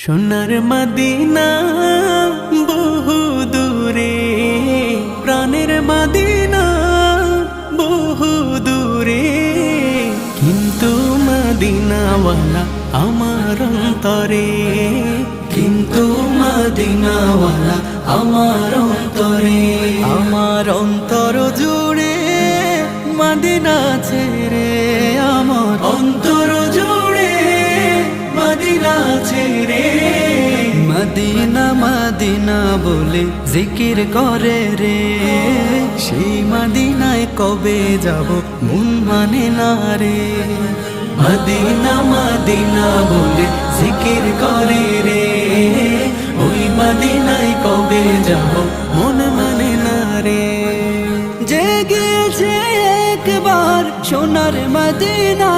সোনার মদিনা বহু দূরে, প্রাণের মদিনা বহু দূরে, কিন্তু মদিনাওয়ালা আমার অন্তরে, কিন্তু মদিনাওয়ালা আমার অন্তরে। আমার অন্তর জুড়ে মদিনা ছেড়ে, আমার অন্তর জুড়ে মদিনা ছেড়ে। মদিনা মদিনা বলে জিকির করে রে, সেই মদিনায় কবে যাব মন মানে না রে। মদিনা মদিনা বলে জিকির করে রে, ওই মদিনায় কবে যাব মন মানে না রে। জেগেছে একবার সোনার মদিনা,